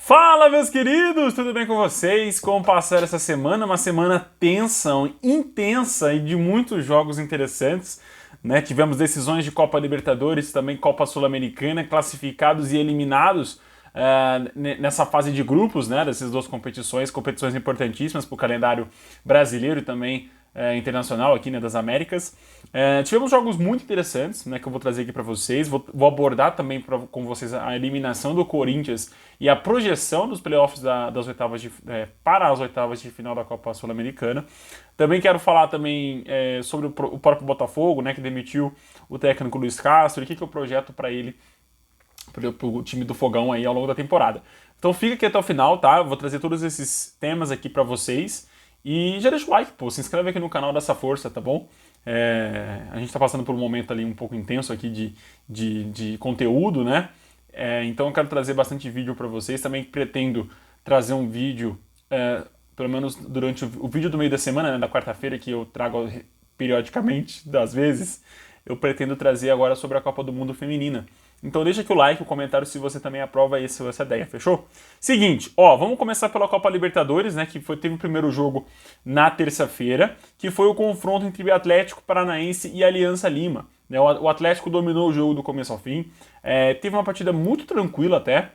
Fala, meus queridos! Tudo bem com vocês? Como passar essa semana? Uma semana tensa, intensa e de muitos jogos interessantes, né? Tivemos decisões de Copa Libertadores, também Copa Sul-Americana, classificados e eliminados nessa fase de grupos, né? Dessas duas competições importantíssimas para o calendário brasileiro e também internacional aqui, né, das Américas. Tivemos jogos muito interessantes, né, que eu vou trazer aqui para vocês. Vou abordar também com vocês a eliminação do Corinthians e a projeção dos playoffs para as oitavas de final da Copa Sul-Americana. Também quero falar também sobre o próprio Botafogo, né, que demitiu o técnico Luiz Castro, e o que eu projeto para ele, para o time do Fogão aí ao longo da temporada. Então fica aqui até o final, tá? Eu vou trazer todos esses temas aqui para vocês. E já deixa o like, pô, se inscreve aqui no canal, dá essa força, tá bom? A gente tá passando por um momento ali um pouco intenso aqui de conteúdo, né? Então eu quero trazer bastante vídeo para vocês. Também pretendo trazer um vídeo, pelo menos durante o vídeo do meio da semana, né, da quarta-feira, que eu trago periodicamente, das vezes, eu pretendo trazer agora sobre a Copa do Mundo Feminina. Então deixa aqui o like, o comentário se você também aprova essa ideia, fechou? Seguinte, vamos começar pela Copa Libertadores, né, que teve o primeiro jogo na terça-feira, que foi o confronto entre o Atlético Paranaense e a Aliança Lima. O Atlético dominou o jogo do começo ao fim, teve uma partida muito tranquila até,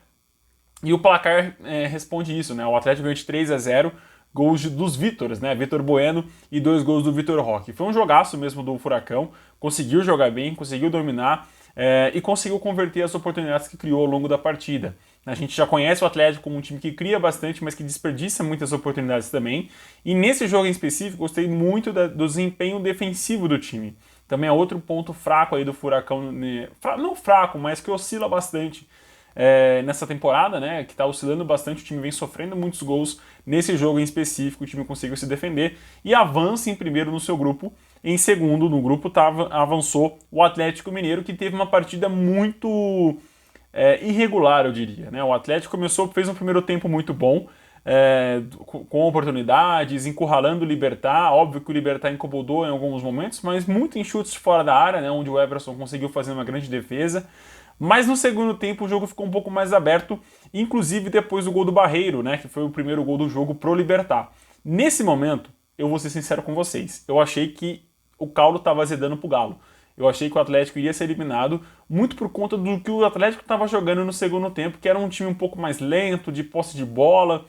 e o placar responde isso, né? O Atlético ganhou de 3-0, gols dos Vítores, né? Vitor Bueno e 2 gols do Vitor Roque. Foi um jogaço mesmo do Furacão, conseguiu jogar bem, conseguiu dominar, e conseguiu converter as oportunidades que criou ao longo da partida. A gente já conhece o Atlético como um time que cria bastante, mas que desperdiça muitas oportunidades também. E nesse jogo em específico, gostei muito do desempenho defensivo do time. Também é outro ponto fraco aí do Furacão, não fraco, mas que oscila bastante nessa temporada, né? Que está oscilando bastante, o time vem sofrendo muitos gols. Nesse jogo em específico, o time conseguiu se defender e avança em primeiro no seu grupo. Em segundo, no grupo, avançou o Atlético Mineiro, que teve uma partida muito irregular, eu diria, né? O Atlético fez um primeiro tempo muito bom, com oportunidades, encurralando o Libertad. Óbvio que o Libertad incomodou em alguns momentos, mas muito em chutes fora da área, né? Onde o Everson conseguiu fazer uma grande defesa. Mas no segundo tempo o jogo ficou um pouco mais aberto, inclusive depois do gol do Barreiro, né? Que foi o primeiro gol do jogo pro Libertad. Nesse momento, eu vou ser sincero com vocês, eu achei que o caldo estava azedando pro Galo. Eu achei que o Atlético iria ser eliminado muito por conta do que o Atlético estava jogando no segundo tempo, que era um time um pouco mais lento, de posse de bola,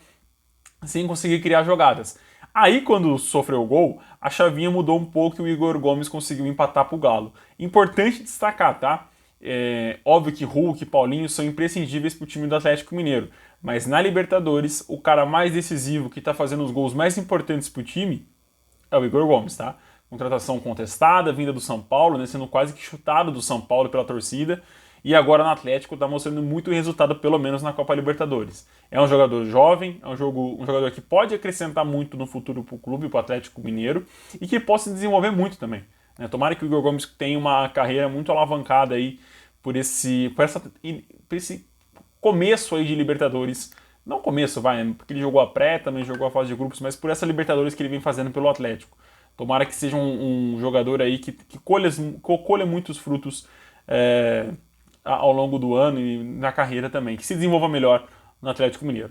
sem conseguir criar jogadas. Aí, quando sofreu o gol, a chavinha mudou um pouco e o Igor Gomes conseguiu empatar pro Galo. Importante destacar, tá? Óbvio que Hulk e Paulinho são imprescindíveis pro time do Atlético Mineiro, mas na Libertadores, o cara mais decisivo que tá fazendo os gols mais importantes pro time é o Igor Gomes, tá? Contratação contestada, vinda do São Paulo, né, sendo quase que chutado do São Paulo pela torcida, e agora no Atlético está mostrando muito resultado, pelo menos na Copa Libertadores. É um jogador jovem, é um jogador que pode acrescentar muito no futuro para o clube, para o Atlético Mineiro, e que possa desenvolver muito também, né? Tomara que o Igor Gomes tenha uma carreira muito alavancada aí por esse começo aí de Libertadores. Não começo, porque ele jogou a pré, também jogou a fase de grupos, mas por essa Libertadores que ele vem fazendo pelo Atlético. Tomara que seja um jogador aí que colha muitos frutos ao longo do ano e na carreira também, que se desenvolva melhor no Atlético Mineiro.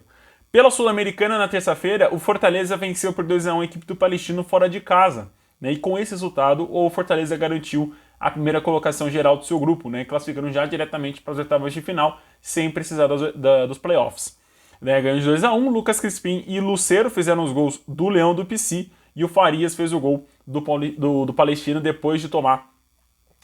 Pela Sul-Americana, na terça-feira, o Fortaleza venceu por 2-1 a equipe do Palestino fora de casa, né? E com esse resultado, o Fortaleza garantiu a primeira colocação geral do seu grupo, né? Classificando já diretamente para as oitavas de final, sem precisar dos playoffs. Ganhou de 2-1, Lucas Crispim e Lucero fizeram os gols do Leão do Pici, e o Farias fez o gol do Palestino depois de tomar,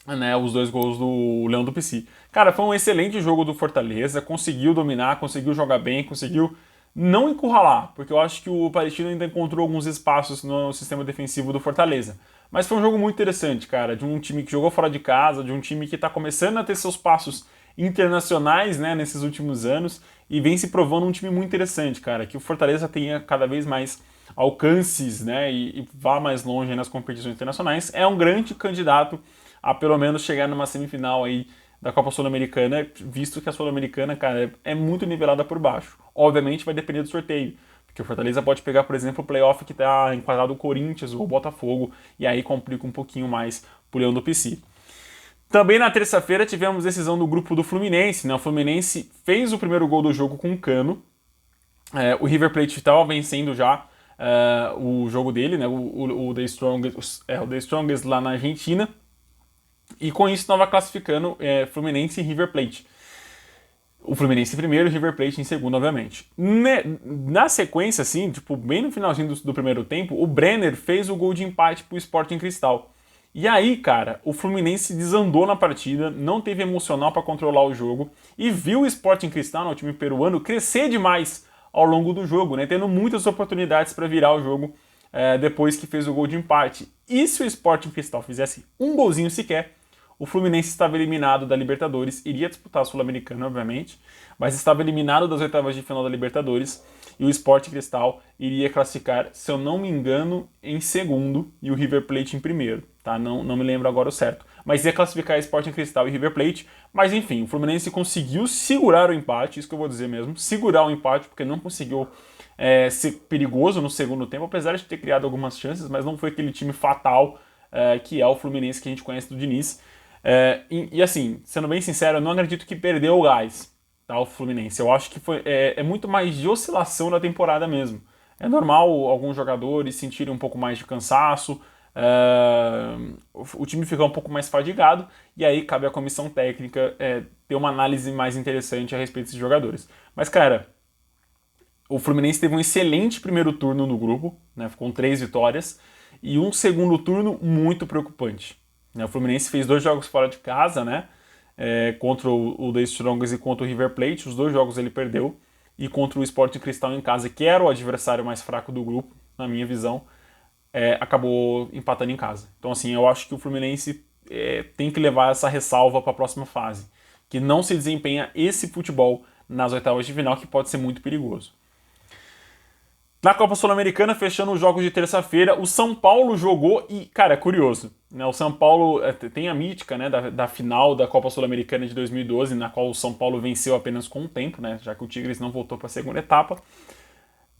né, os 2 gols do Leão do Pici. Cara, foi um excelente jogo do Fortaleza, conseguiu dominar, conseguiu jogar bem, conseguiu não encurralar, porque eu acho que o Palestino ainda encontrou alguns espaços no sistema defensivo do Fortaleza. Mas foi um jogo muito interessante, cara, de um time que jogou fora de casa, de um time que está começando a ter seus passos internacionais, né, nesses últimos anos, e vem se provando um time muito interessante, cara, que o Fortaleza tenha cada vez mais alcances, né, e vá mais longe nas competições internacionais. É um grande candidato a pelo menos chegar numa semifinal aí da Copa Sul-Americana, visto que a Sul-Americana, cara, é muito nivelada por baixo. Obviamente vai depender do sorteio, porque o Fortaleza pode pegar, por exemplo, o playoff que está enquadrado o Corinthians ou o Botafogo, e aí complica um pouquinho mais pro Leão do Pici. Também na terça-feira tivemos decisão do grupo do Fluminense, né? O Fluminense fez o primeiro gol do jogo com o Cano, O River Plate estava vencendo já o jogo dele, né, o The Strongest, o The Strongest lá na Argentina, e com isso estava classificando Fluminense e River Plate. O Fluminense em primeiro e o River Plate em segundo, obviamente. Na sequência, assim, tipo, bem no finalzinho do primeiro tempo, o Brenner fez o gol de empate pro Sporting Cristal. E aí, cara, o Fluminense desandou na partida, não teve emocional para controlar o jogo e viu o Sporting Cristal, no time peruano, crescer demais ao longo do jogo, né? Tendo muitas oportunidades para virar o jogo depois que fez o gol de empate. E se o Sporting Cristal fizesse um golzinho sequer, o Fluminense estava eliminado da Libertadores, iria disputar a Sul-Americana, obviamente, mas estava eliminado das oitavas de final da Libertadores e o Sporting Cristal iria classificar, se eu não me engano, em segundo e o River Plate em primeiro, tá? Não me lembro agora o certo. Mas ia classificar Sporting Cristal e River Plate, mas enfim, o Fluminense conseguiu segurar o empate, isso que eu vou dizer mesmo, segurar o empate, porque não conseguiu ser perigoso no segundo tempo, apesar de ter criado algumas chances, mas não foi aquele time fatal que é o Fluminense que a gente conhece do Diniz. E assim, sendo bem sincero, eu não acredito que perdeu o gás, tá, o Fluminense. Eu acho que é muito mais de oscilação da temporada mesmo. É normal alguns jogadores sentirem um pouco mais de cansaço, o time ficar um pouco mais fadigado, e aí cabe à comissão técnica ter uma análise mais interessante a respeito desses jogadores. Mas, cara, o Fluminense teve um excelente primeiro turno no grupo, né, com 3 vitórias, e um segundo turno muito preocupante. O Fluminense fez 2 jogos fora de casa, né? Contra o The Strongest e contra o River Plate. Os 2 jogos ele perdeu. E contra o Sporting Cristal em casa, que era o adversário mais fraco do grupo, na minha visão, acabou empatando em casa. Então, assim, eu acho que o Fluminense tem que levar essa ressalva para a próxima fase. Que não se desempenha esse futebol nas oitavas de final, que pode ser muito perigoso. Na Copa Sul-Americana, fechando os jogos de terça-feira, o São Paulo jogou e, cara, é curioso, né? O São Paulo tem a mítica, né, da final da Copa Sul-Americana de 2012, na qual o São Paulo venceu apenas com um tempo, né, já que o Tigres não voltou para a segunda etapa.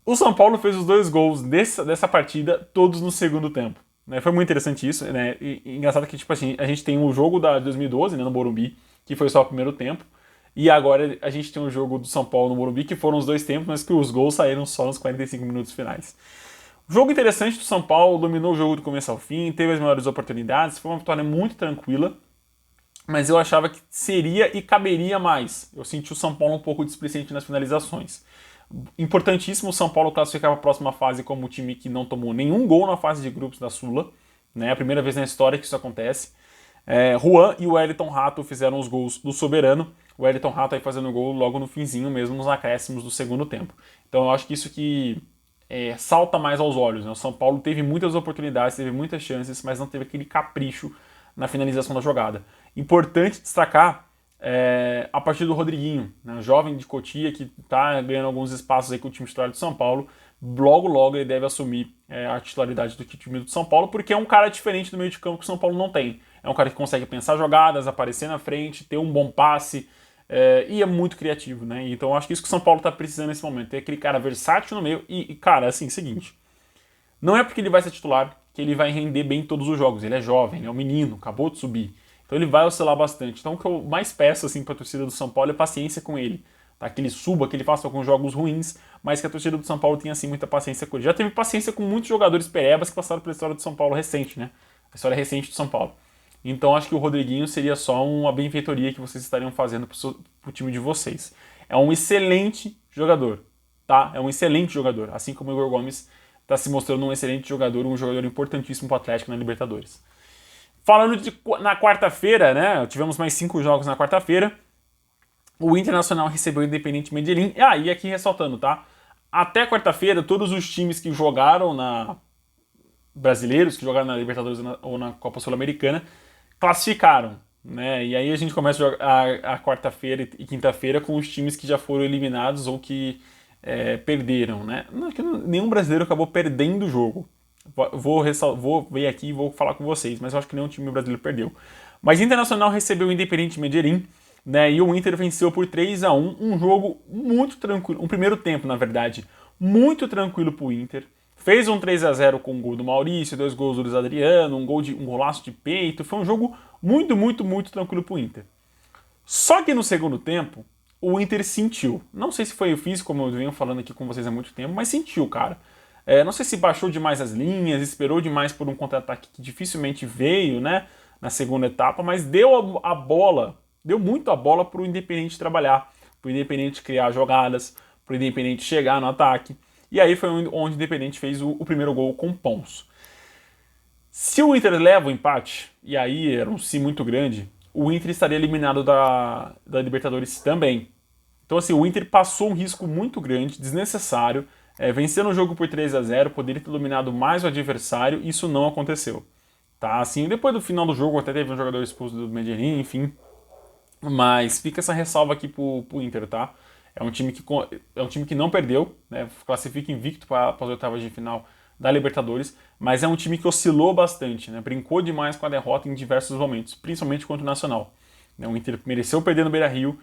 O São Paulo fez os 2 gols dessa partida, todos no segundo tempo. Né? Foi muito interessante isso, né? E engraçado que, tipo assim, a gente tem o jogo da 2012, né, no Morumbi, que foi só o primeiro tempo. E agora a gente tem o jogo do São Paulo no Morumbi, que foram os 2 tempos, mas que os gols saíram só nos 45 minutos finais. Jogo interessante do São Paulo, dominou o jogo do começo ao fim, teve as melhores oportunidades, foi uma vitória muito tranquila, mas eu achava que seria e caberia mais. Eu senti o São Paulo um pouco displicente nas finalizações. Importantíssimo o São Paulo classificar para a próxima fase como o time que não tomou nenhum gol na fase de grupos da Sula, né? É a primeira vez na história que isso acontece. Juan e o Wellington Rato fizeram os gols do Soberano. O Wellington Rato aí fazendo gol logo no finzinho mesmo, nos acréscimos do segundo tempo. Então eu acho que isso que salta mais aos olhos, né? O São Paulo teve muitas oportunidades, teve muitas chances, mas não teve aquele capricho na finalização da jogada. Importante destacar a partir do Rodriguinho, né? Jovem de Cotia, que está ganhando alguns espaços aí com o time titular do São Paulo. Logo ele deve assumir a titularidade do time do São Paulo, porque é um cara diferente do meio de campo que o São Paulo não tem. É um cara que consegue pensar jogadas, aparecer na frente, ter um bom passe, e é muito criativo, né? Então eu acho que isso que o São Paulo está precisando nesse momento, ter aquele cara versátil no meio e cara, assim, seguinte, não é porque ele vai ser titular que ele vai render bem em todos os jogos, ele é jovem, ele é um menino, acabou de subir, então ele vai oscilar bastante. Então o que eu mais peço assim, para a torcida do São Paulo é paciência com ele, tá? Que ele suba, que ele faça alguns jogos ruins, mas que a torcida do São Paulo tenha assim muita paciência com ele. Já teve paciência com muitos jogadores perebas que passaram pela história do São Paulo recente, né? A história recente do São Paulo. Então acho que o Rodriguinho seria só uma benfeitoria que vocês estariam fazendo pro time de vocês. É um excelente jogador, tá? É um excelente jogador, assim como o Igor Gomes está se mostrando um excelente jogador, um jogador importantíssimo para o Atlético na Libertadores. Falando na quarta-feira, né? Tivemos mais 5 jogos na quarta-feira. O Internacional recebeu o Independiente Medellín. E aqui ressaltando, tá? Até quarta-feira, todos os times que jogaram brasileiros, que jogaram na Libertadores ou na Copa Sul-Americana, classificaram, né? E aí a gente começa a quarta-feira e quinta-feira com os times que já foram eliminados ou que perderam, né? Nenhum brasileiro acabou perdendo o jogo. Vou ver aqui e vou falar com vocês, mas eu acho que nenhum time brasileiro perdeu. Mas o Internacional recebeu o Independiente Medellín, né? E o Inter venceu por 3-1, um jogo muito tranquilo, um primeiro tempo, na verdade, muito tranquilo pro Inter. Fez um 3-0 com um gol do Maurício, 2 gols do Luiz Adriano, um golaço de peito. Foi um jogo muito tranquilo pro Inter. Só que no segundo tempo, o Inter sentiu. Não sei se foi o físico, como eu venho falando aqui com vocês há muito tempo, mas sentiu, cara. Não sei se baixou demais as linhas, esperou demais por um contra-ataque que dificilmente veio, né, na segunda etapa, mas deu a bola, deu muito a bola para o Independente trabalhar, para o Independente criar jogadas, para o Independente chegar no ataque. E aí foi onde o Independente fez o primeiro gol com o Pons. Se o Inter leva o empate, e aí era um sim muito grande, o Inter estaria eliminado da Libertadores também. Então assim, o Inter passou um risco muito grande, desnecessário, vencendo o jogo por 3-0, poderia ter dominado mais o adversário, isso não aconteceu. Tá, assim, depois do final do jogo até teve um jogador expulso do Medellín, enfim. Mas fica essa ressalva aqui pro Inter, tá? É um time que não perdeu, né? Classifica invicto para as oitavas de final da Libertadores, mas é um time que oscilou bastante, né? Brincou demais com a derrota em diversos momentos, principalmente contra o Nacional. O Inter mereceu perder no Beira-Rio,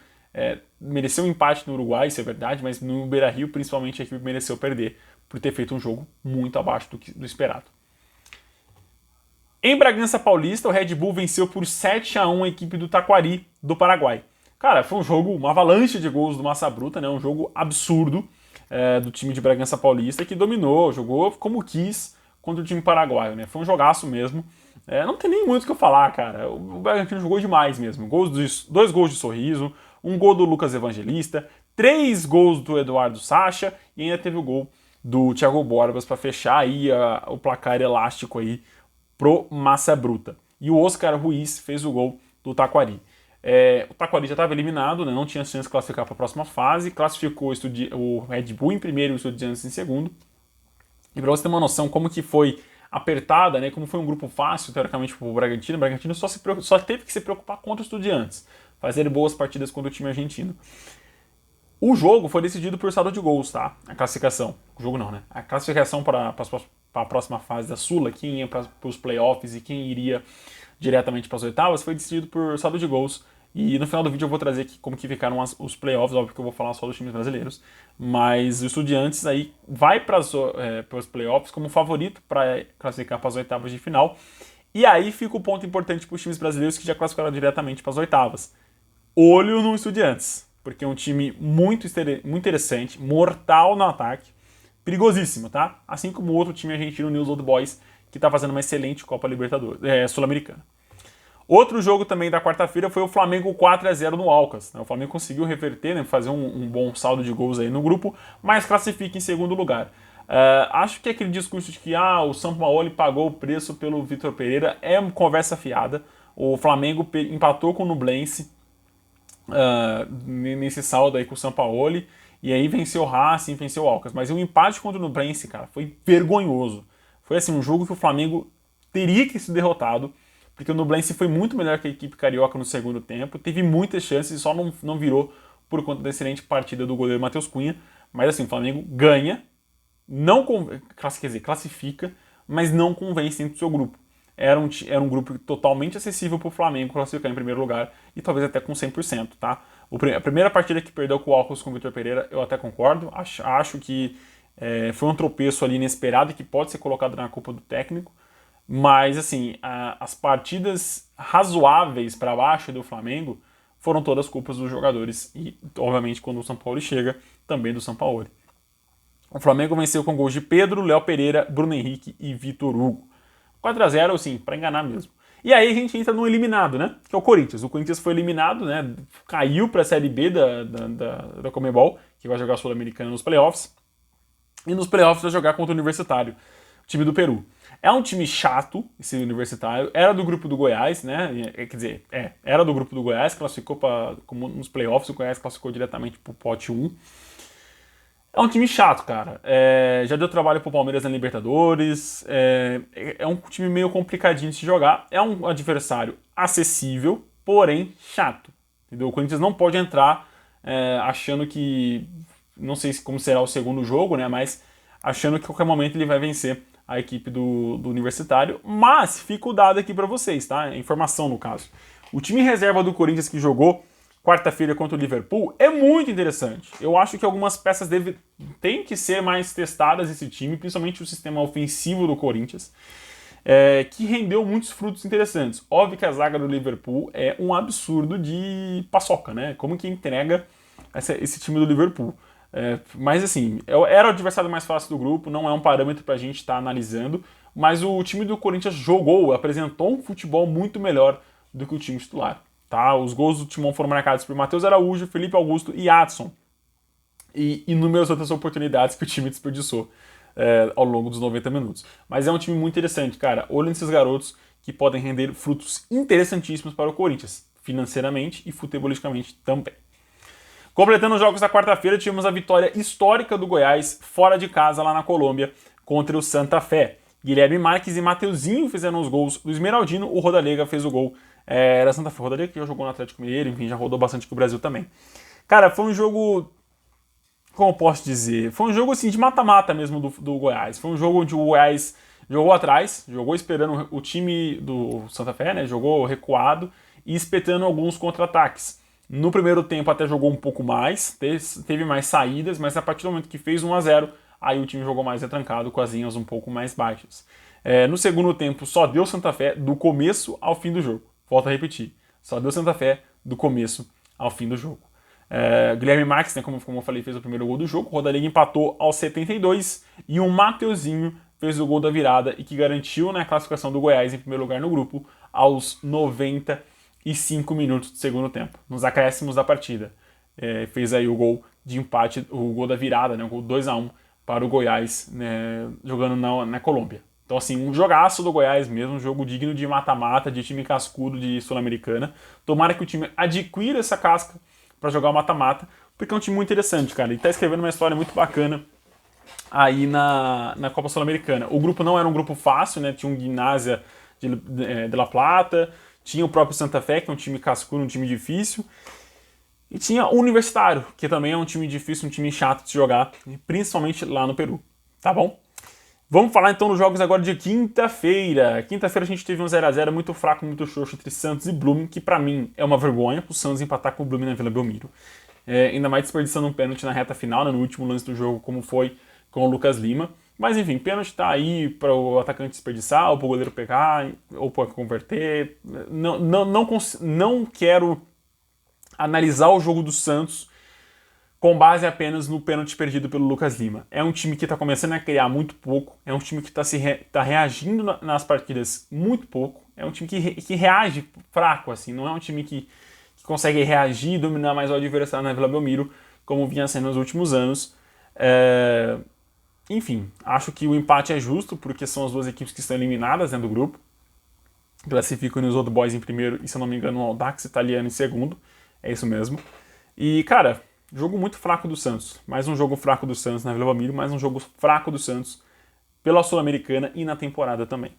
mereceu um empate no Uruguai, isso é verdade, mas no Beira-Rio, principalmente, a equipe mereceu perder por ter feito um jogo muito abaixo do esperado. Em Bragança Paulista, o Red Bull venceu por 7-1 a equipe do Taquari, do Paraguai. Cara, foi um jogo, uma avalanche de gols do Massa Bruta, né? Um jogo absurdo do time de Bragança Paulista, que dominou, jogou como quis contra o time paraguaio, né? Foi um jogaço mesmo. Não tem nem muito o que eu falar, cara. O Bragantino jogou demais mesmo. Dois gols de Sorriso, um gol do Lucas Evangelista, 3 gols do Eduardo Sacha e ainda teve o gol do Thiago Borbas para fechar aí o placar elástico aí pro Massa Bruta. E o Oscar Ruiz fez o gol do Taquari. O Taquari já estava eliminado, né, não tinha chance de classificar para a próxima fase, classificou o Red Bull em primeiro e o Estudiantes em segundo. E para você ter uma noção como que foi apertada, né, como foi um grupo fácil, teoricamente, para o Bragantino só teve que se preocupar contra os Estudiantes, fazer boas partidas contra o time argentino. O jogo foi decidido por saldo de gols, tá? A classificação. O jogo não, né? A classificação para a próxima fase da Sula, quem ia para os playoffs e quem iria diretamente para as oitavas, foi decidido por saldo de gols. E no final do vídeo eu vou trazer aqui como que ficaram os playoffs, óbvio que eu vou falar só dos times brasileiros. Mas o Estudiantes aí vai para os playoffs como favorito para classificar para as oitavas de final. E aí fica o ponto importante para os times brasileiros que já classificaram diretamente para as oitavas. Olho no Estudiantes, porque é um time muito interessante, mortal no ataque, perigosíssimo, tá? Assim como o outro time argentino, o News Old Boys, que tá fazendo uma excelente Copa Libertadores, Sul-Americana. Outro jogo também da quarta-feira foi o Flamengo 4-0 no Alcas. O Flamengo conseguiu reverter, né, fazer um bom saldo de gols aí no grupo, mas classifica em segundo lugar. Acho que aquele discurso de que o Sampaoli pagou o preço pelo Vitor Pereira é uma conversa fiada. O Flamengo empatou com o Nublense nesse saldo aí com o Sampaoli, e aí venceu o Racing, venceu o Alcas. Mas o empate contra o Nublense, cara, foi vergonhoso. Foi assim, um jogo que o Flamengo teria que ser derrotado, porque o Nublense foi muito melhor que a equipe carioca no segundo tempo, teve muitas chances e só não virou por conta da excelente partida do goleiro Matheus Cunha. Mas assim, o Flamengo ganha, classifica, mas não convence dentro do seu grupo. Era um grupo totalmente acessível para o Flamengo classificar em primeiro lugar e talvez até com 100%, tá? A primeira partida que perdeu com o Alcas com o Vitor Pereira, eu até concordo. Acho que foi um tropeço ali inesperado que pode ser colocado na culpa do técnico. Mas, assim, as partidas razoáveis para baixo do Flamengo foram todas culpas dos jogadores. E, obviamente, quando o Sampaoli chega, também do Sampaoli. O Flamengo venceu com gols de Pedro, Léo Pereira, Bruno Henrique e Vitor Hugo. 4-0, assim, para enganar mesmo. E aí a gente entra no eliminado, né? Que é o Corinthians. O Corinthians foi eliminado, né? Caiu para a Série B da Conmebol, que vai jogar a Sul-Americana nos playoffs. E nos playoffs vai jogar contra o Universitário, o time do Peru. É um time chato, esse Universitário. Era do grupo do Goiás, né? Quer dizer, era do grupo do Goiás, classificou como nos playoffs, o Goiás classificou diretamente pro pote 1. É um time chato, cara. Já deu trabalho pro Palmeiras na Libertadores. É um time meio complicadinho de se jogar. É um adversário acessível, porém chato. Entendeu? O Corinthians não pode entrar achando que... Não sei como será o segundo jogo, né? Mas achando que a qualquer momento ele vai vencer a equipe do Universitário. Mas fica o dado aqui para vocês, tá? Informação, no caso. O time reserva do Corinthians que jogou quarta-feira contra o Liverpool é muito interessante. Eu acho que algumas peças têm que ser mais testadas nesse time, principalmente o sistema ofensivo do Corinthians, que rendeu muitos frutos interessantes. Óbvio que a zaga do Liverpool é um absurdo de paçoca, né? Como que entrega esse time do Liverpool. Mas assim, era o adversário mais fácil do grupo, não é um parâmetro pra gente estar analisando, mas o time do Corinthians apresentou um futebol muito melhor do que o time titular. Tá? Os gols do Timão foram marcados por Matheus Araújo, Felipe Augusto e Adson. E inúmeras outras oportunidades que o time desperdiçou ao longo dos 90 minutos. Mas é um time muito interessante, cara. Olha nesses garotos que podem render frutos interessantíssimos para o Corinthians, financeiramente e futebolisticamente também. Completando os jogos da quarta-feira, tivemos a vitória histórica do Goiás fora de casa lá na Colômbia contra o Santa Fé. Guilherme Marques e Mateuzinho fizeram os gols. O Esmeraldino, o Rodalega fez o gol. Era Santa Fé. O Rodalega que já jogou no Atlético Mineiro, enfim, já rodou bastante com o Brasil também. Cara, foi um jogo... Como eu posso dizer? Foi um jogo assim de mata-mata mesmo do Goiás. Foi um jogo onde o Goiás jogou atrás, jogou esperando o time do Santa Fé, né? Jogou recuado e espetando alguns contra-ataques. No primeiro tempo até jogou um pouco mais, teve mais saídas, mas a partir do momento que fez 1-0, aí o time jogou mais retrancado, com as linhas um pouco mais baixas. No segundo tempo só deu Santa Fé do começo ao fim do jogo. Volto a repetir, só deu Santa Fé do começo ao fim do jogo. Guilherme Marques, né, como eu falei, fez o primeiro gol do jogo. O Rodalega empatou aos 72 e o Mateuzinho fez o gol da virada e que garantiu, né, a classificação do Goiás em primeiro lugar no grupo aos 95 minutos do segundo tempo, nos acréscimos da partida. Fez aí o gol de empate, o gol da virada, né, o gol 2-1 para o Goiás, né, jogando na Colômbia. Então, assim, um jogaço do Goiás mesmo, um jogo digno de mata-mata, de time cascudo de Sul-Americana. Tomara que o time adquira essa casca para jogar o mata-mata, porque é um time muito interessante, cara. Ele tá escrevendo uma história muito bacana aí na Copa Sul-Americana. O grupo não era um grupo fácil, né? Tinha um Gimnasia de La Plata, tinha o próprio Santa Fé, que é um time cascudo, um time difícil, e tinha o Universitário, que também é um time difícil, um time chato de se jogar, principalmente lá no Peru, tá bom? Vamos falar então dos jogos agora de quinta-feira. Quinta-feira a gente teve um 0x0 muito fraco, muito xoxo entre Santos e Blumen, que pra mim é uma vergonha o Santos empatar com o Blumen na Vila Belmiro. Ainda mais desperdiçando um pênalti na reta final, né, no último lance do jogo, como foi com o Lucas Lima. Mas enfim, pênalti tá aí para o atacante desperdiçar, ou para o goleiro pegar, ou para converter. Não quero analisar o jogo do Santos com base apenas no pênalti perdido pelo Lucas Lima. É um time que está começando a criar muito pouco, é um time que está reagindo nas partidas muito pouco, é um time que reage fraco, assim, não é um time que consegue reagir e dominar mais o adversário na Vila Belmiro, como vinha sendo nos últimos anos. Enfim, acho que o empate é justo, porque são as duas equipes que estão eliminadas dentro do grupo. Classificam os Old Boys em primeiro e, se eu não me engano, o Audax italiano em segundo. É isso mesmo. E, cara, jogo muito fraco do Santos. Mais um jogo fraco do Santos na Vila Belmiro, mais um jogo fraco do Santos pela Sul-Americana e na temporada também.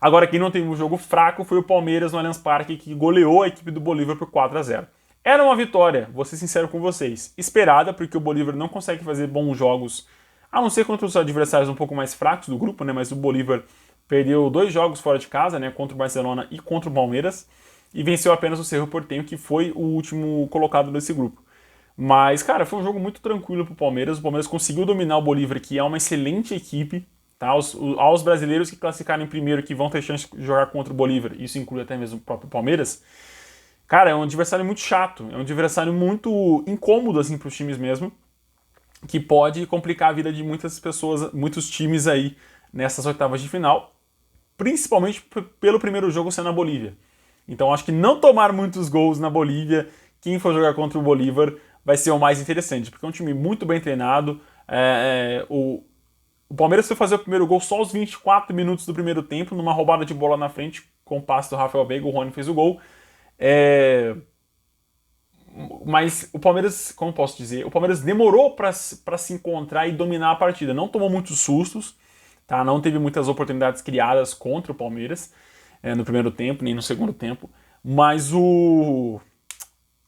Agora, quem não teve um jogo fraco foi o Palmeiras no Allianz Parque, que goleou a equipe do Bolívar por 4-0. Era uma vitória, vou ser sincero com vocês, esperada, porque o Bolívar não consegue fazer bons jogos, a não ser contra os adversários um pouco mais fracos do grupo, né? Mas o Bolívar perdeu 2 jogos fora de casa, né? Contra o Barcelona e contra o Palmeiras, e venceu apenas o Cerro Porteño, que foi o último colocado desse grupo. Mas, cara, foi um jogo muito tranquilo pro Palmeiras. O Palmeiras conseguiu dominar o Bolívar, que é uma excelente equipe. Tá? Aos brasileiros que classificarem primeiro, que vão ter chance de jogar contra o Bolívar, isso inclui até mesmo o próprio Palmeiras, cara, é um adversário muito chato, é um adversário muito incômodo assim, para os times mesmo, que pode complicar a vida de muitas pessoas, muitos times aí nessas oitavas de final, principalmente pelo primeiro jogo sendo na Bolívia. Então acho que não tomar muitos gols na Bolívia, quem for jogar contra o Bolívar, vai ser o mais interessante, porque é um time muito bem treinado. O Palmeiras foi fazer o primeiro gol só aos 24 minutos do primeiro tempo, numa roubada de bola na frente, com o passe do Rafael Veiga, o Rony fez o gol. Mas o Palmeiras, como posso dizer, o Palmeiras demorou para se encontrar e dominar a partida. Não tomou muitos sustos, tá? Não teve muitas oportunidades criadas contra o Palmeiras no primeiro tempo, nem no segundo tempo. Mas o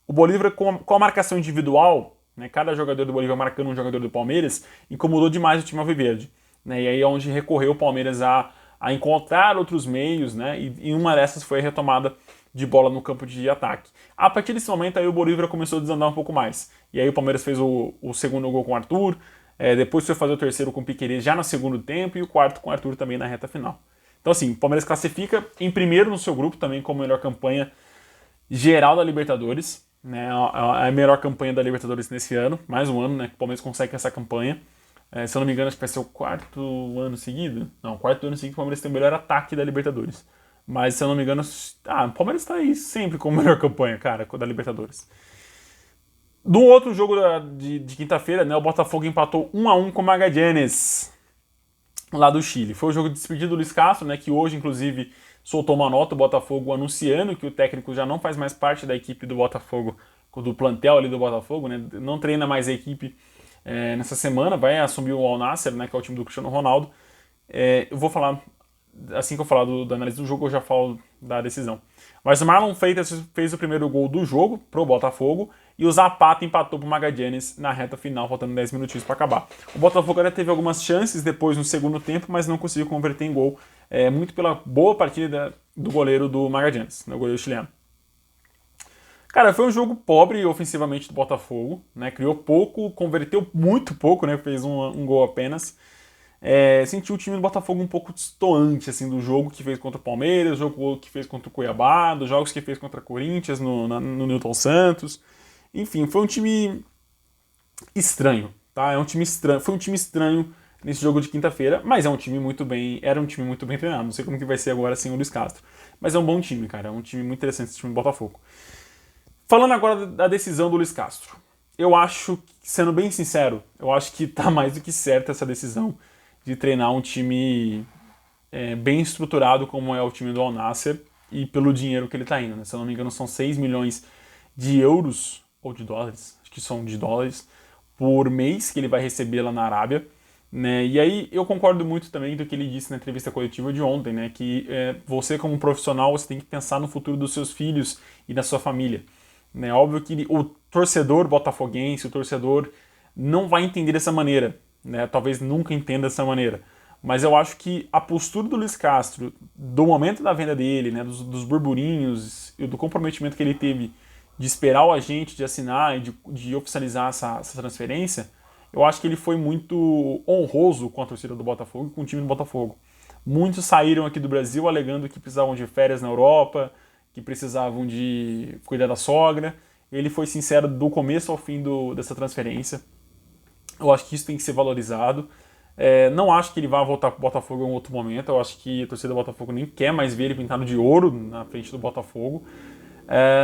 Bolívar, com a marcação individual, né, cada jogador do Bolívar marcando um jogador do Palmeiras, incomodou demais o time alviverde. Né, e aí é onde recorreu o Palmeiras a encontrar outros meios, né, e uma dessas foi a retomada de bola no campo de ataque. A partir desse momento aí o Bolívar começou a desandar um pouco mais. E aí o Palmeiras fez o segundo gol com o Arthur, depois foi fazer o terceiro com o Piquerez já no segundo tempo e o quarto com o Arthur também na reta final. Então assim, o Palmeiras classifica em primeiro no seu grupo também como melhor campanha geral da Libertadores. né? É a melhor campanha da Libertadores nesse ano, mais um ano, né? Que o Palmeiras consegue essa campanha. Se eu não me engano, acho que vai ser o quarto ano seguido. Não, o quarto ano seguido o Palmeiras tem o melhor ataque da Libertadores. Mas se eu não me engano, o Palmeiras tá aí sempre com a melhor campanha, cara, da Libertadores. No outro jogo de quinta-feira, né, o Botafogo empatou 1-1 com o Magallanes, lá do Chile. Foi o jogo de despedida do Luis Castro, né, que hoje, inclusive, soltou uma nota, o Botafogo, anunciando que o técnico já não faz mais parte da equipe do Botafogo, do plantel ali do Botafogo, né, não treina mais a equipe nessa semana, vai assumir o Al Nassr, né, que é o time do Cristiano Ronaldo. Eu vou falar, assim que eu falar da análise do jogo, eu já falo da decisão. Mas o Marlon Freitas fez o primeiro gol do jogo pro Botafogo e o Zapata empatou pro Magallanes na reta final, faltando 10 minutinhos para acabar. O Botafogo ainda teve algumas chances depois no segundo tempo, mas não conseguiu converter em gol, muito pela boa partida do goleiro do Magallanes, né, o goleiro chileno. Cara, foi um jogo pobre ofensivamente do Botafogo, né? Criou pouco, converteu muito pouco, né? Fez um gol apenas. Senti o time do Botafogo um pouco destoante assim, do jogo que fez contra o Palmeiras, do jogo que fez contra o Cuiabá, dos jogos que fez contra o Corinthians no Newton Santos. Enfim, foi um time estranho, tá? Foi um time estranho nesse jogo de quinta-feira, mas era um time muito bem treinado. Não sei como que vai ser agora sem o Luis Castro. Mas é um bom time, cara. É um time muito interessante esse time do Botafogo. Falando agora da decisão do Luis Castro. Eu acho, sendo bem sincero, eu acho que tá mais do que certa essa decisão de treinar um time bem estruturado como é o time do Al Nassr e pelo dinheiro que ele tá indo, né? Se eu não me engano, são 6 milhões de euros ou de dólares, acho que são de dólares, por mês que ele vai receber lá na Arábia, né? E aí eu concordo muito também do que ele disse na entrevista coletiva de ontem, né? Que você como profissional, você tem que pensar no futuro dos seus filhos e da sua família. É óbvio que o torcedor botafoguense, o torcedor não vai entender dessa maneira, né? Talvez nunca entenda dessa maneira. Mas eu acho que a postura do Luis Castro, do momento da venda dele, né, dos burburinhos e do comprometimento que ele teve de esperar o agente, de assinar e de oficializar essa transferência, eu acho que ele foi muito honroso com a torcida do Botafogo e com o time do Botafogo. Muitos saíram aqui do Brasil alegando que precisavam de férias na Europa, que precisavam de cuidar da sogra. Ele foi sincero do começo ao fim dessa transferência. Eu acho que isso tem que ser valorizado. Não acho que ele vá voltar para o Botafogo em um outro momento. Eu acho que a torcida do Botafogo nem quer mais ver ele pintado de ouro na frente do Botafogo.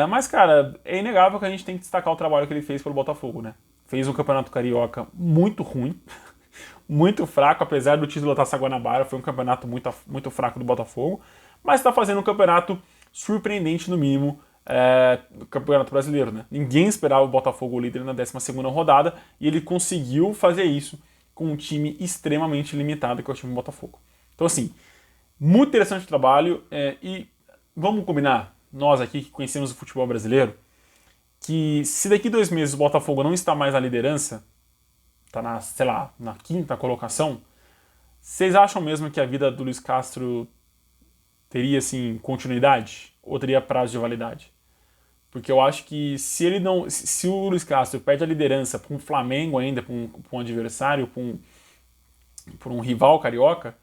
Mas, cara, é inegável que a gente tem que destacar o trabalho que ele fez pelo Botafogo, né? Fez um campeonato carioca muito ruim, muito fraco, apesar do título da Taça Guanabara, foi um campeonato muito, muito fraco do Botafogo, mas está fazendo um campeonato surpreendente, no mínimo, no Campeonato Brasileiro, né? Ninguém esperava o Botafogo líder na 12ª rodada e ele conseguiu fazer isso com um time extremamente limitado, que é o time do Botafogo. Então, assim, muito interessante o trabalho e vamos combinar, nós aqui que conhecemos o futebol brasileiro, que se daqui 2 meses o Botafogo não está mais na liderança, está na 5ª colocação, vocês acham mesmo que a vida do Luis Castro teria, assim, continuidade? Ou teria prazo de validade? Porque eu acho que se o Luis Castro perde a liderança para um Flamengo ainda, para um adversário, para um rival carioca,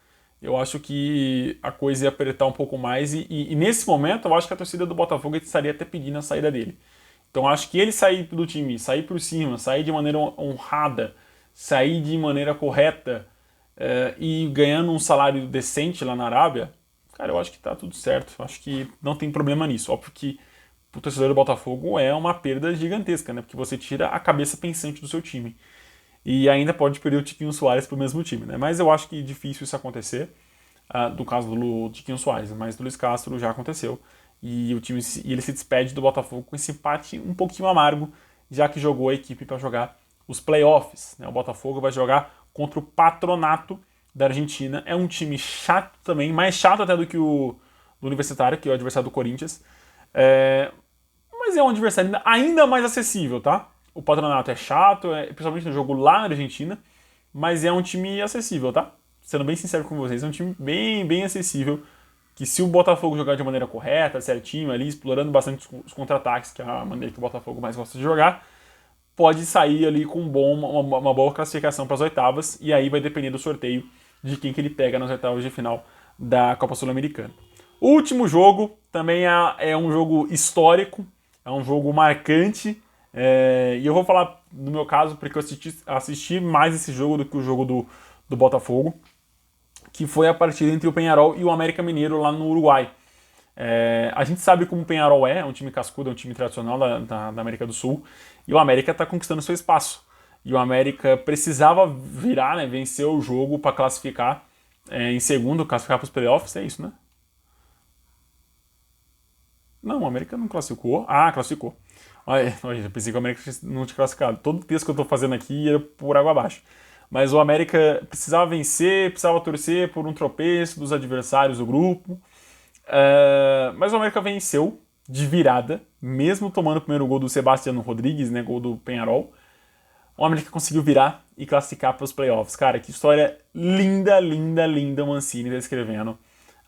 eu acho que a coisa ia apertar um pouco mais e nesse momento eu acho que a torcida do Botafogo estaria até pedindo a saída dele. Então acho que ele sair do time, sair por cima, sair de maneira honrada, sair de maneira correta e ganhando um salário decente lá na Arábia, cara, eu acho que tá tudo certo. Eu acho que não tem problema nisso. Óbvio que o torcedor do Botafogo é uma perda gigantesca, né? Porque você tira a cabeça pensante do seu time. E ainda pode perder o Tiquinho Soares pro mesmo time, né? Mas eu acho que é difícil isso acontecer, do caso do Tiquinho Soares, mas do Luis Castro já aconteceu. E ele se despede do Botafogo com esse empate um pouquinho amargo, já que jogou a equipe para jogar os playoffs, né? O Botafogo vai jogar contra o Patronato da Argentina. É um time chato também, mais chato até do que o do Universitário, que é o adversário do Corinthians. Mas é um adversário ainda mais acessível, tá? O Patronato é chato, principalmente no jogo lá na Argentina, mas é um time acessível, tá? Sendo bem sincero com vocês, é um time bem, bem acessível, que se o Botafogo jogar de maneira correta, certinho ali, explorando bastante os contra-ataques, que é a maneira que o Botafogo mais gosta de jogar, pode sair ali com uma boa classificação para as oitavas, e aí vai depender do sorteio de quem que ele pega nas oitavas de final da Copa Sul-Americana. O último jogo também é um jogo histórico, é um jogo marcante. E eu vou falar no meu caso porque eu assisti mais esse jogo do que o jogo do Botafogo, que foi a partida entre o Peñarol e o América Mineiro lá no Uruguai. A gente sabe como o Peñarol é um time cascudo, é um time tradicional da América do Sul, e o América está conquistando seu espaço. E o América precisava virar, né, vencer o jogo para classificar em segundo, classificar para os playoffs, é isso, né? Não, o América não classificou. Ah, classificou. Olha, eu pensei que o América não tinha classificado. Todo o texto que eu estou fazendo aqui era por água abaixo. Mas o América precisava vencer, precisava torcer por um tropeço dos adversários do grupo. Mas o América venceu de virada, mesmo tomando o primeiro gol do Sebastiano Rodrigues, né, gol do Peñarol. O América conseguiu virar e classificar para os playoffs. Cara, que história linda, linda, linda o Mancini está escrevendo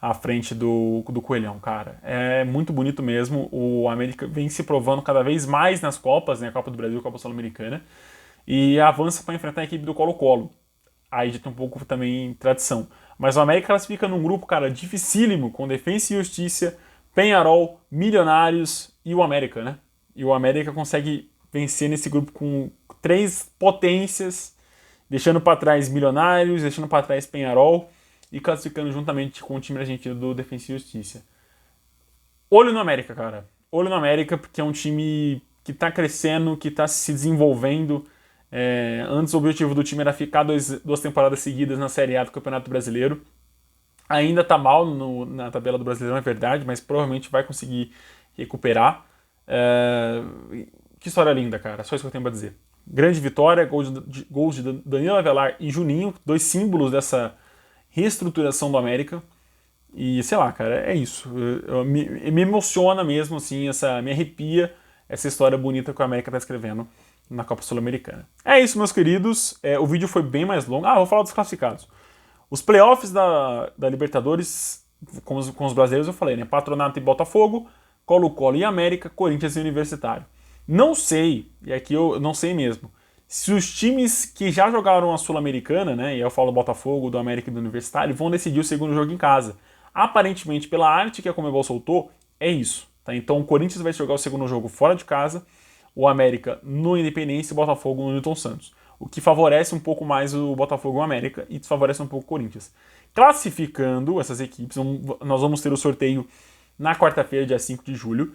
à frente do Coelhão, cara. É muito bonito mesmo. O América vem se provando cada vez mais nas Copas, né, a Copa do Brasil, a Copa Sul-Americana, e avança para enfrentar a equipe do Colo-Colo. Aí já tem um pouco também tradição. Mas o América classifica num grupo, cara, dificílimo, com Defensa e Justiça, Peñarol, Milionários e o América, né? E o América consegue vencer nesse grupo com 3 potências, deixando para trás Milionários, deixando para trás Peñarol e classificando juntamente com o time argentino do Defensa e Justiça. Olho no América, cara. Olho no América, porque é um time que está crescendo, que está se desenvolvendo. Antes o objetivo do time era ficar 2 temporadas seguidas na Série A do Campeonato Brasileiro. Ainda está mal na tabela do Brasileirão, é verdade, mas provavelmente vai conseguir recuperar. Que história linda, cara. Só isso que eu tenho para dizer. Grande vitória, gols de Danilo Avelar e Juninho, 2 símbolos dessa reestruturação do América. E sei lá, cara, é isso. Me emociona mesmo, assim, me arrepia essa história bonita que o América está escrevendo na Copa Sul-Americana. É isso, meus queridos. O vídeo foi bem mais longo. Vou falar dos classificados. Os playoffs da Libertadores, com os brasileiros, eu falei, né? Patronato e Botafogo, Colo-Colo e América, Corinthians e Universitário. Não sei, e aqui eu não sei mesmo, se os times que já jogaram a Sul-Americana, né? E eu falo do Botafogo, do América e do Universitário, vão decidir o segundo jogo em casa. Aparentemente, pela arte que a Conmebol soltou, é isso. Tá? Então o Corinthians vai jogar o segundo jogo fora de casa, o América no Independência e o Botafogo no Newton Santos. O que favorece um pouco mais o Botafogo e o América e desfavorece um pouco o Corinthians. Classificando essas equipes, nós vamos ter o sorteio na quarta-feira, dia 5 de julho.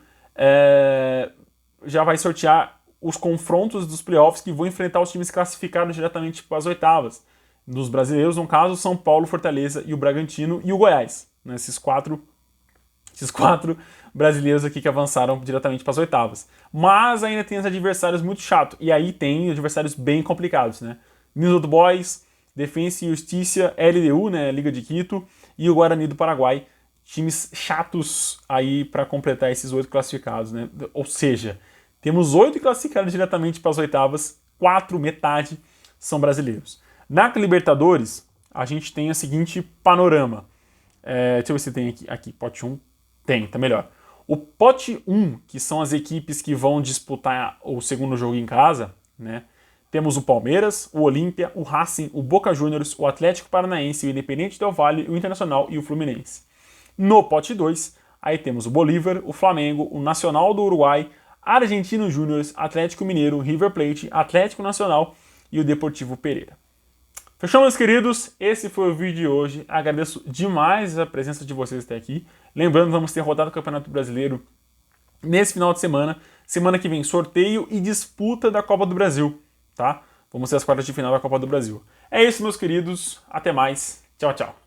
Já vai sortear os confrontos dos playoffs que vão enfrentar os times classificados diretamente para as oitavas. Dos brasileiros, no caso, São Paulo, Fortaleza e o Bragantino e o Goiás. Né? Esses quatro brasileiros aqui que avançaram diretamente para as oitavas. Mas ainda tem os adversários muito chatos. E aí tem adversários bem complicados, né? News Old Boys, Defensa e Justiça, LDU, né? Liga de Quito, e o Guarani do Paraguai. Times chatos aí para completar esses 8 classificados, né? Ou seja, temos 8 classificados diretamente para as oitavas, 4, metade, são brasileiros. Na Libertadores, a gente tem o seguinte panorama. Deixa eu ver se tem aqui pote 1. Tem, tá melhor. O pote 1, que são as equipes que vão disputar o segundo jogo em casa, né? Temos o Palmeiras, o Olímpia, o Racing, o Boca Juniors, o Atlético Paranaense, o Independente Del Valle, o Internacional e o Fluminense. No pote 2, aí temos o Bolívar, o Flamengo, o Nacional do Uruguai, Argentino Júnior, Atlético Mineiro, River Plate, Atlético Nacional e o Deportivo Pereira. Fechou, meus queridos? Esse foi o vídeo de hoje. Agradeço demais a presença de vocês até aqui. Lembrando, vamos ter rodado o Campeonato Brasileiro nesse final de semana. Semana que vem, sorteio e disputa da Copa do Brasil, tá? Vamos ter as quartas de final da Copa do Brasil. É isso, meus queridos. Até mais. Tchau, tchau.